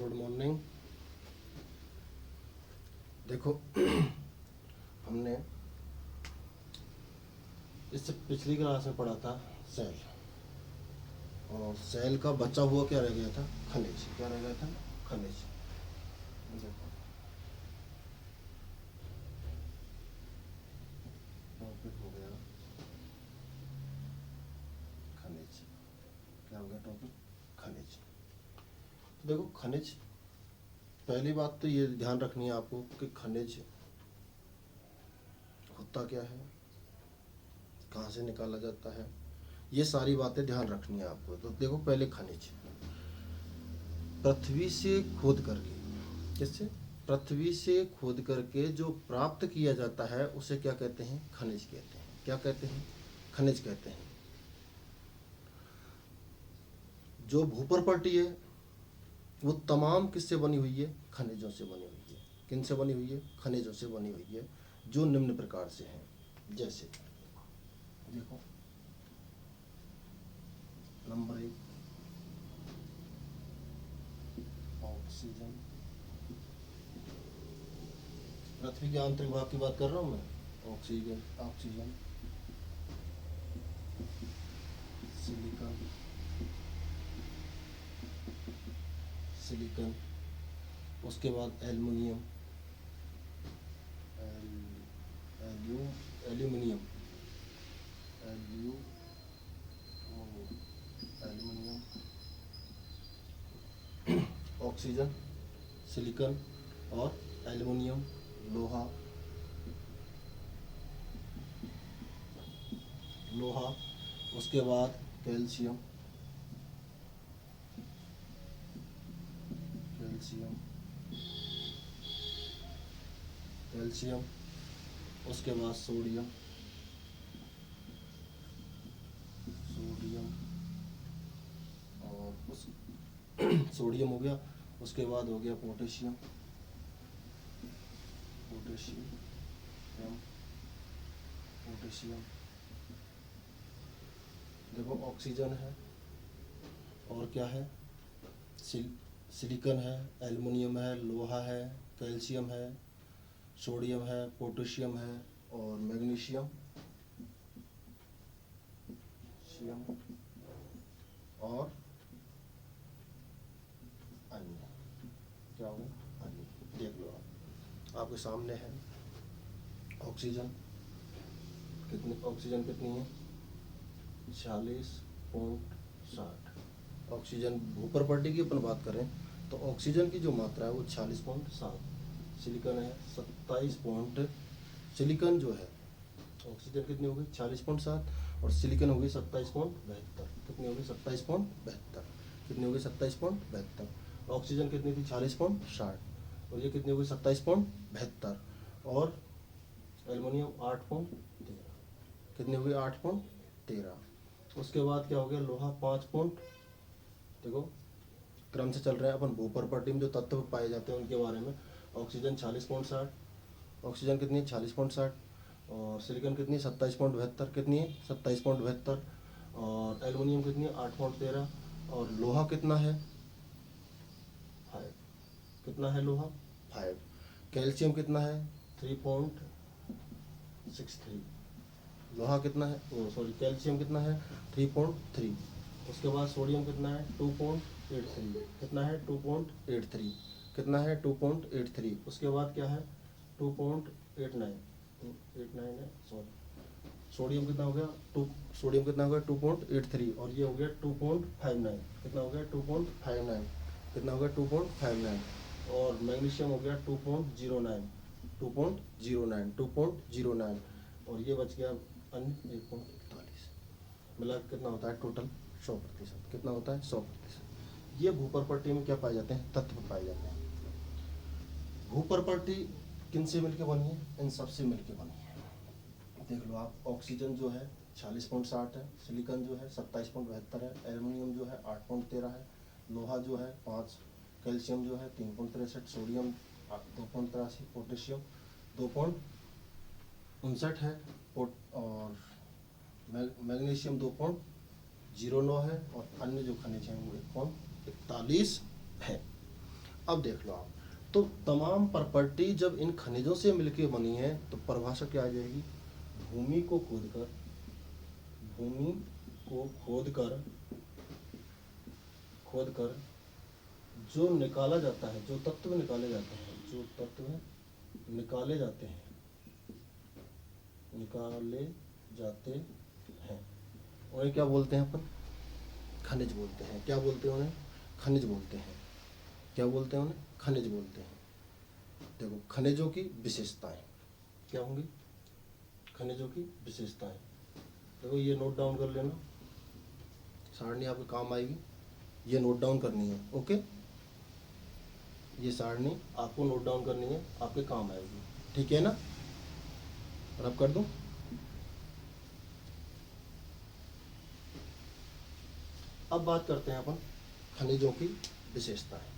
Good morning. देखो हमने इससे पिछली क्लास में पढ़ा था सेल, और सेल का बचा हुआ क्या रह गया था? खनिज। क्या रह गया था? खनिज। देखो टॉपिक हो गया खनिज। क्या हो गया टॉपिक? खनिज। तो देखो खनिज, पहली बात तो ये ध्यान रखनी है आपको कि खनिज होता क्या है, कहाँ से निकाला जाता है, ये सारी बातें ध्यान रखनी है आपको। तो देखो पहले खनिज पृथ्वी से खोद करके, किससे? पृथ्वी से खोद करके जो प्राप्त किया जाता है उसे क्या कहते हैं? खनिज कहते हैं। क्या कहते हैं? खनिज कहते हैं। जो भूप्रपर्टी है वो तमाम किससे बनी हुई है? खनिजों से बनी हुई है। किन से बनी हुई है? खनिजों से बनी हुई है, जो निम्न प्रकार से हैं। जैसे देखो, नंबर 1 ऑक्सीजन। पृथ्वी के आंतरिक भाग की बात कर रहा हूँ मैं। ऑक्सीजन, ऑक्सीजन, सिलिकॉन, सिलिकॉन, उसके बाद aluminium, aluminium, aluminium, oxygen, silicon और एल्युमिनियम, लोहा, लोहा, उसके बाद कैल्शियम, कैल्शियम, कैल्शियम, उसके बाद सोडियम, सोडियम, और उस सोडियम हो गया। उसके बाद हो गया पोटेशियम, पोटेशियम, पोटेशियम। देखो ऑक्सीजन है, और क्या है? सिलिकॉन है, एल्युमिनियम है, लोहा है, कैल्शियम है, सोडियम है, पोटेशियम है और मैग्नीशियम, और अन्य। क्या होगा? अन्य। देख लो आपके सामने है ऑक्सीजन। कितनी ऑक्सीजन कितनी है? 46.60। ऑक्सीजन भूप्रपर्टी की अपन बात करें तो ऑक्सीजन की जो मात्रा है वो 46.7। सिलिकॉन है 27 पॉइंट। सिलिकॉन जो है, ऑक्सीजन कितनी होगी? 40.7, और सिलिकॉन होगी 27.72। कितनी होगी? 27.72। कितनी होगी? 27.72। ऑक्सीजन कितनी थी? 40.60, और ये कितनी होगी? 27.72। और एल्युमिनियम 8.13। कितनी होगी? 8.13। उसके बाद क्या हो गया? लोहा 5 पॉइंट। देखो क्रम से चल रहे हैं अपन। भूप्रपर्टी में जो तत्व पाए जाते हैं उनके बारे में। ऑक्सीजन 40.60, ऑक्सीजन कितनी है? 40.60, और सिलिकॉन कितनी है? 27.72। कितनी है? 27.72। और एल्युमिनियम कितनी है? 8.13। और लोहा कितना है? 5। कितना है लोहा? 5। कैल्शियम कितना है? 3.63। लोहा कितना है? सॉरी, कैल्शियम कितना है? 3.3। उसके बाद सोडियम कितना है? 2.83। कितना है? 2.83। कितना है? 2.83। उसके बाद क्या है? 2.89। 89 है, सॉरी। सोडियम कितना हो गया? सोडियम कितना हो गया? 2.83, और ये हो गया 2.59। कितना हो गया? 2.59। कितना हो गया? 2.59। और मैग्नीशियम हो गया 2.09। 2.09, 2.09, और ये बच गया अन्य 1.41। मतलब कितना होता है टोटल? 100%। कितना होता है? 100%। ये भूप्रपर्टी में क्या पाए जाते हैं? तत्व पाए जाते हैं। भूप्रपर्टी किन से मिलकर बनी है? इन सब से मिलकर बनी है। देख लो आप, ऑक्सीजन जो है 40.60 है, सिलिकॉन जो है 27.72 है, एल्युमिनियम जो है 8.13 है, लोहा जो है 5, कैल्शियम जो है 3.63, सोडियम 2.83, पोटेशियम 2.59 है, और मैग्नीशियम 2.09 है, और अन्य जो खनिज हैं वो 1.41 है। अब देख लो आप, तो तमाम प्रॉपर्टी जब इन खनिजों से मिलके बनी है तो परिभाषा क्या आ जाएगी? भूमि को खोदकर, भूमि को खोदकर जो निकाला जाता है, जो तत्व निकाले जाते हैं, जो तत्व निकाले जाते हैं, उन्हें क्या बोलते हैं अपन? खनिज बोलते हैं। क्या बोलते हैं उन्हें? खनिज बोलते हैं। क्या बोलते हैं उन्हें? खनिज बोलते हैं। देखो खनिजों की विशेषताएं क्या होंगी? खनिजों की विशेषताएं देखो, ये नोट डाउन कर लेना, सारणी आपके काम आएगी, ये नोट डाउन करनी है। ओके, ये सारणी आपको नोट डाउन करनी है, आपके काम आएगी, ठीक है ना? और अब कर दूं? अब बात करते हैं अपन खनिजों की विशेषताएं।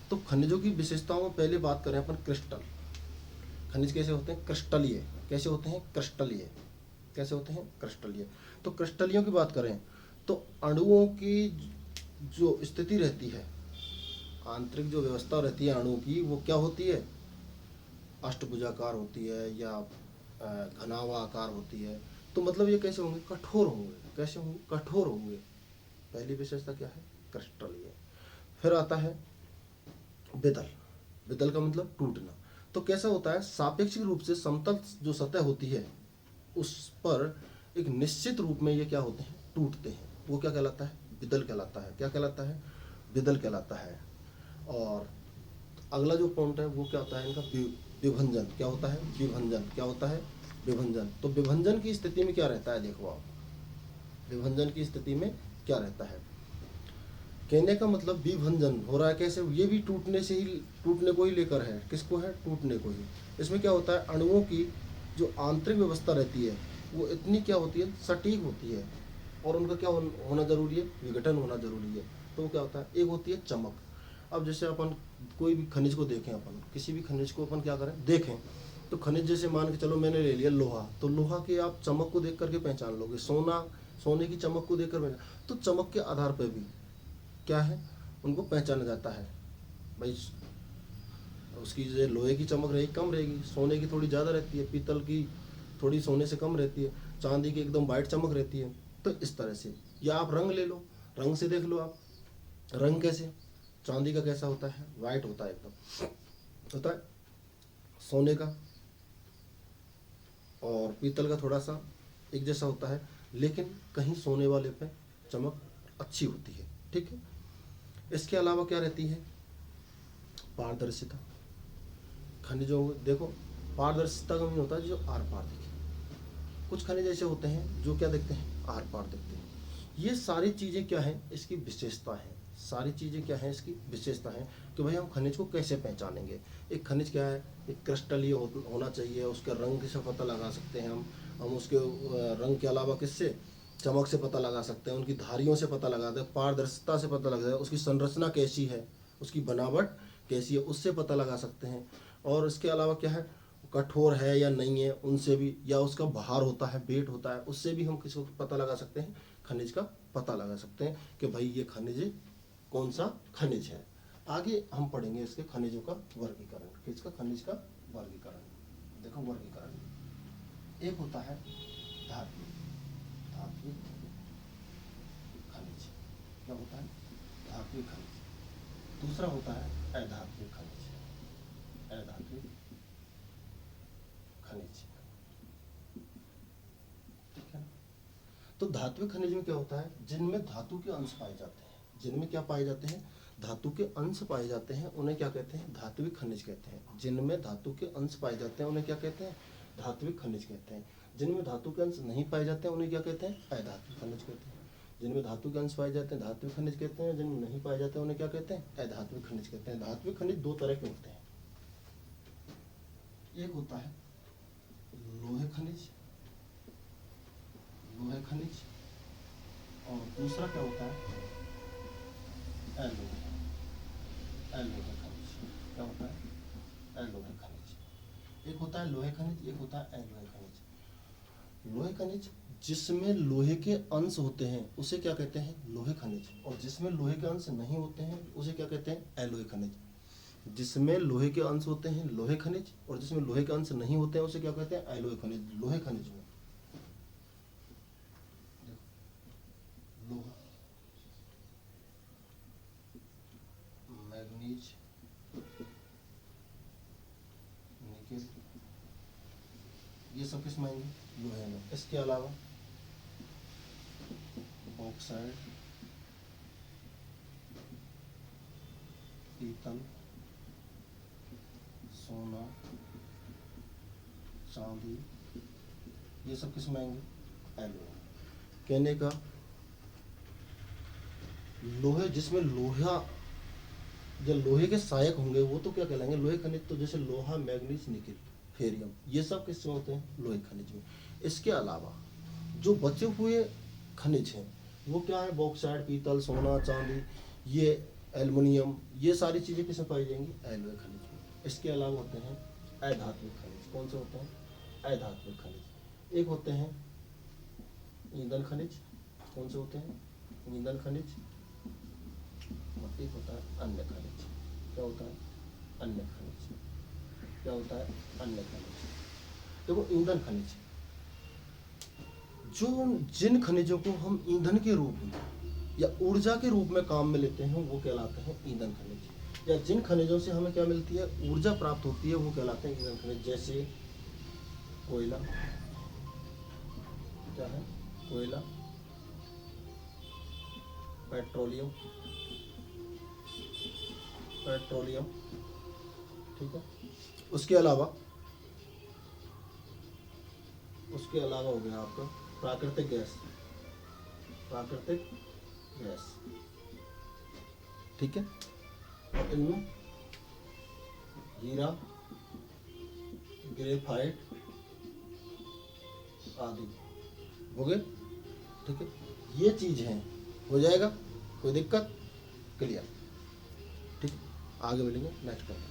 तो खनिजों की विशेषताओं में पहले बात करें अपन क्रिस्टल। खनिज कैसे होते हैं? क्रिस्टलीय। कैसे होते हैं? क्रिस्टलीय। कैसे होते हैं? क्रिस्टलीय। तो क्रिस्टलियों की बात करें तो अणुओं की जो स्थिति रहती है, आंतरिक जो व्यवस्था रहती है अणुओं की, वो क्या होती है? अष्टभुजाकार होती है या घनावाकार होती है। तो मतलब ये कैसे होंगे? कठोर होंगे। कैसे होंगे? कठोर होंगे। पहली विशेषता क्या है? क्रिस्टलीय। फिर आता है विदल। विदल का मतलब टूटना। तो कैसा होता है? सापेक्षिक रूप से समतल जो सतह होती है उस पर एक निश्चित रूप में ये क्या होते हैं? टूटते हैं। वो क्या कहलाता है? विदल कहलाता है। क्या कहलाता है? विदल कहलाता है। और अगला जो पॉइंट है वो क्या होता है इनका? विभंजन। क्या होता है? विभंजन। क्या होता है? विभंजन। तो विभंजन की स्थिति में क्या रहता है? देखो आप, विभंजन की स्थिति में क्या रहता है? कहने का मतलब विभंजन हो रहा है कैसे? ये भी टूटने से ही, टूटने को ही लेकर है। किसको है? टूटने को ही। इसमें क्या होता है? अणुओं की जो आंतरिक व्यवस्था रहती है वो इतनी क्या होती है? सटीक होती है। और उनका क्या होना जरूरी है? विघटन होना जरूरी है। तो वो क्या होता है? एक होती है चमक। अब जैसे अपन कोई भी खनिज को देखें, अपन किसी भी खनिज को अपन क्या करें? देखें तो खनिज जैसे मान के चलो मैंने ले लिया लोहा, तो लोहा की आप चमक को देख करके पहचान लोगे। सोना, सोने की चमक को देखकर पहचान, तो चमक के आधार पर भी क्या है? उनको पहचाना जाता है। भाई उसकी जो लोहे की चमक रहेगी कम रहेगी, सोने की थोड़ी ज़्यादा रहती है, पीतल की थोड़ी सोने से कम रहती है, चांदी की एकदम वाइट चमक रहती है। तो इस तरह से, या आप रंग ले लो, रंग से देख लो आप। रंग कैसे? चांदी का कैसा होता है? वाइट होता है, एकदम होता है। सोने का और पीतल का थोड़ा सा एक जैसा होता है, लेकिन कहीं सोने वाले पे चमक अच्छी होती है, ठीक है। इसके अलावा क्या रहती है? पारदर्शिता। खनिजों देखो, पारदर्शिता का मतलब होता है जो आर पार दिखे। कुछ खनिज ऐसे होते हैं जो क्या देखते हैं? आर पार दिखते हैं। ये सारी चीज़ें क्या हैं? इसकी विशेषता है। सारी चीज़ें क्या हैं? इसकी विशेषता है कि भाई हम खनिज को कैसे पहचानेंगे। एक खनिज क्या है? एक क्रिस्टलीय होना चाहिए, उसके रंग से पता लगा सकते हैं हम उसके रंग के अलावा किससे? चमक से पता लगा सकते हैं, उनकी धारियों से पता लगाते हैं, पारदर्शिता से पता लगता है, उसकी संरचना कैसी है, उसकी बनावट कैसी है, उससे पता लगा सकते हैं। और इसके अलावा क्या है? कठोर है या नहीं है, उनसे भी, या उसका भार होता है, वेट होता है, उससे भी हम किसको पता लगा सकते हैं? खनिज का पता लगा सकते हैं कि भाई ये खनिज कौन सा खनिज है। आगे हम पढ़ेंगे इसके खनिजों का वर्गीकरण। किसका? खनिज का वर्गीकरण। देखो वर्गीकरण, एक होता है धात्विक, धात्विक खनिज। क्या होता है? धात्विक खनिज। दूसरा होता है अधात्विक खनिज, अधात्विक खनिज, ठीक है। तो धात्विक खनिज में क्या होता है? जिनमें धातु के अंश पाए जाते हैं। जिनमें क्या पाए जाते हैं? धातु के अंश पाए जाते हैं, उन्हें क्या कहते हैं? धात्विक खनिज कहते हैं। जिनमें धातु के अंश पाए जाते हैं उन्हें क्या कहते हैं? धात्विक खनिज कहते हैं। जिनमें धातु के अंश नहीं पाए जाते हैं उन्हें क्या कहते हैं? अधात्विक खनिज कहते हैं। जिनमें धातु के अंश पाए जाते हैं धात्विक खनिज कहते हैं, जिनमें नहीं पाए जाते हैं उन्हें क्या कहते हैं? अधात्विक खनिज कहते हैं। धात्विक खनिज दो तरह के होते हैं। एक होता है लोहे खनिज, लोहे खनिज, और दूसरा क्या होता है? अलोहे, अलोहे खनिज। क्या होता है? अलोहे खनिज। एक होता है लोहे खनिज, एक होता है अलोहे खनिज। लोहे खनिज जिसमें लोहे के अंश होते हैं उसे क्या कहते हैं? लोहे खनिज। और जिसमें लोहे के अंश नहीं होते हैं उसे क्या कहते हैं? अलोहे खनिज। जिसमें लोहे के अंश होते हैं लोहे खनिज, और जिसमें लोहे के अंश नहीं होते हैं उसे क्या कहते हैं? अलोहे खनिज। लोहे खनिज में लोहा, मैग्नीज, निकेल, ये सब किस में आएंगे? लोहे में। इसके अलावा बॉक्साइट, पीतल, सोना, चांदी, ये सब किस में आएंगे? एलुमिनियम। कहने का लोहे, जिसमें लोहा जो लोहे के सहायक होंगे वो तो क्या कहलाएंगे? लोहे खनिज। तो जैसे लोहा, मैग्नीज, निकेल, फेरियम, ये सब किसमें होते हैं? लोहे खनिज में। इसके अलावा जो बचे हुए खनिज हैं वो क्या है? बॉक्साइट, पीतल, सोना, चांदी, ये एल्युमिनियम, ये सारी चीज़ें किसमें पाई जाएंगी? एलोहे खनिज में। इसके अलावा होते हैं अधात्मिक खनिज। कौन से होते हैं? अधात्मिक खनिज। एक होते हैं ईंधन खनिज। कौन से होते हैं? ईंधन खनिज। और एक होता है अन्य खनिज। क्या होता है? अन्य खनिज। क्या होता है? अन्य खनिज। देखो ईंधन खनिज, जो जिन खनिजों को हम ईंधन के रूप में या ऊर्जा के रूप में काम में लेते हैं वो कहलाते हैं ईंधन खनिज। या जिन खनिजों से हमें क्या मिलती है? ऊर्जा प्राप्त होती है, वो कहलाते हैं ईंधन खनिज। जैसे कोयला, क्या है? कोयला, पेट्रोलियम, पेट्रोलियम, ठीक है। उसके अलावा हो गया आपका प्राकृतिक गैस, प्राकृतिक गैस, ठीक है। और इनमें हीरा, ग्रेफाइट आदि हो गए, ठीक है। ये चीज हैं, हो जाएगा? कोई दिक्कत? क्लियर, ठीक है। आगे मिलेंगे नेक्स्ट टाइम।